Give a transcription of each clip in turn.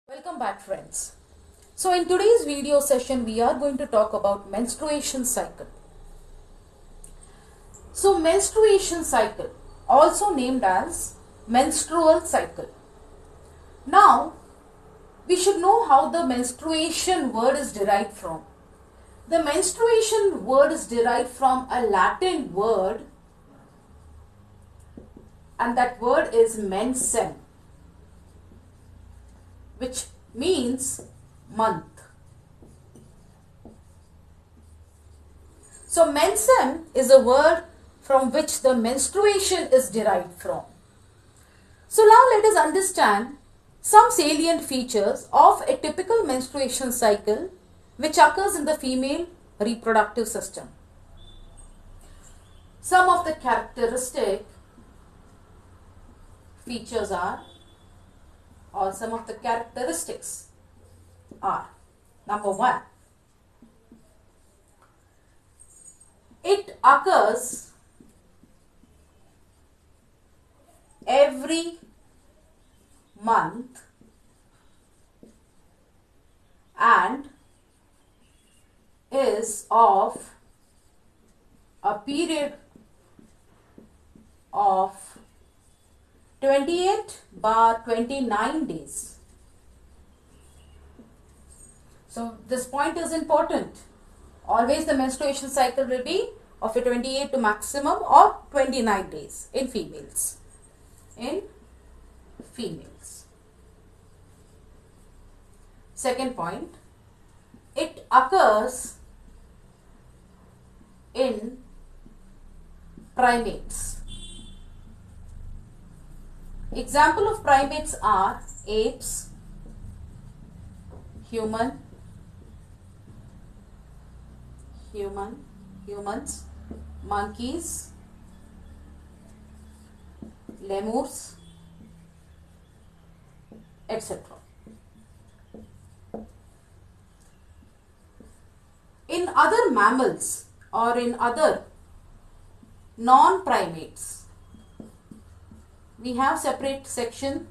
Welcome back, friends. So in today's video session we are going to talk about menstruation cycle. So menstruation cycle, also named as menstrual cycle. Now we should know how the menstruation word is derived from. The menstruation word is derived from a Latin word, and that word is mensem, which means month. So mensem is a word from which the menstruation is derived from. So now let us understand some salient features of a typical menstruation cycle which occurs in the female reproductive system. Some of the characteristic features are, or some of the characteristics are: number one, it occurs every month and is of a period of 28/29 days. So this point is important. Always the menstruation cycle will be of a 28 to maximum or 29 days in females. Second point, it occurs in primates. Example of primates are apes, humans, monkeys, lemurs, etc. In other mammals or in other non-primates, we have separate section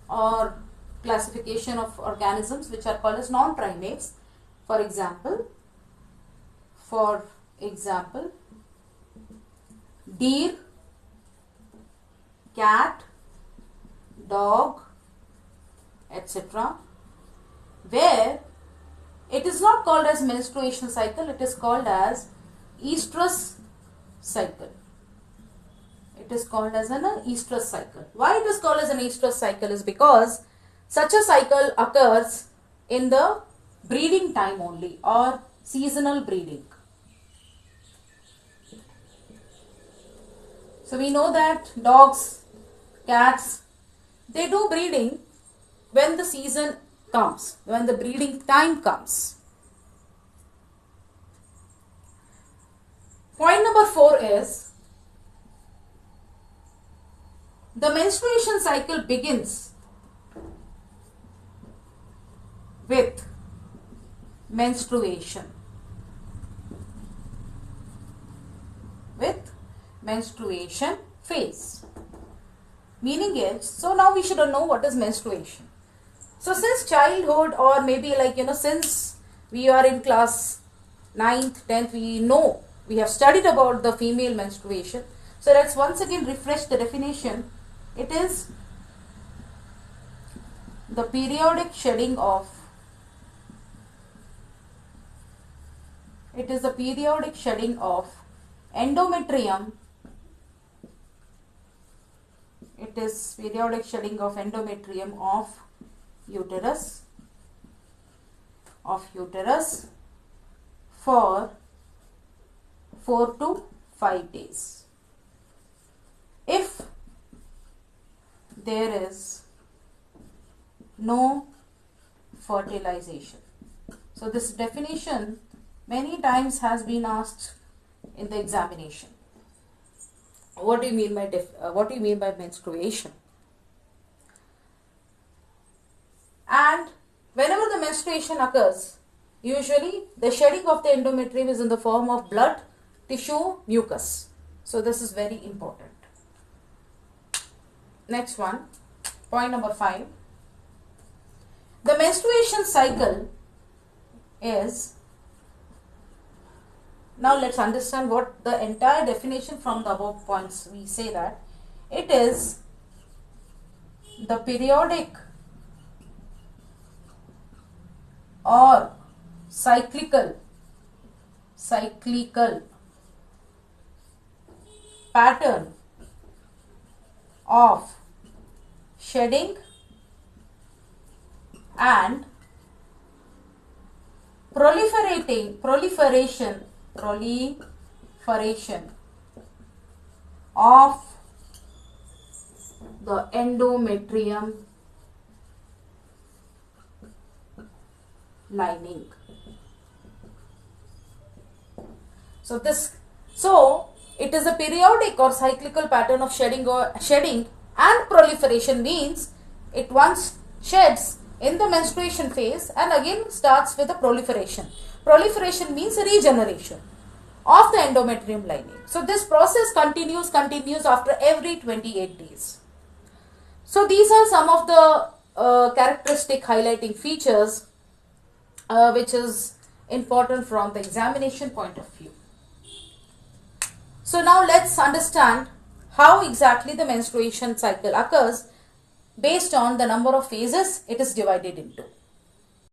or classification of organisms which are called as non-primates. For example, deer, cat, dog, etc., where it is not called as menstruation cycle, it is called as estrus cycle. It is called as an estrus cycle. Why it is called as an estrus cycle is because such a cycle occurs in the breeding time only, or seasonal breeding. So we know that dogs, cats, they do breeding when the season comes, when the breeding time comes. Point number 4 is, the menstruation cycle begins with menstruation. Menstruation phase. Meaning is, so now we should know what is menstruation. So since childhood, or maybe since we are in class 9th, 10th, we have studied about the female menstruation. So let's once again refresh the definition. It is the periodic shedding of endometrium. It is periodic shedding of endometrium of uterus for 4 to 5 days. If there is no fertilization. So this definition many times has been asked in the examination. What do you mean by menstruation? And whenever the menstruation occurs, usually the shedding of the endometrium is in the form of blood, tissue, mucus. So this is very important. Next one, point number 5. The menstruation cycle is, now let's understand what the entire definition from the above points. We say that it is the periodic or cyclical pattern of shedding and proliferation of the endometrium lining. So it is a periodic or cyclical pattern of shedding and proliferation, means it once sheds in the menstruation phase and again starts with the proliferation. Proliferation means regeneration of the endometrium lining. So this process continues after every 28 days. So these are some of the characteristic highlighting features which is important from the examination point of view. So now let's understand how exactly the menstruation cycle occurs based on the number of phases it is divided into.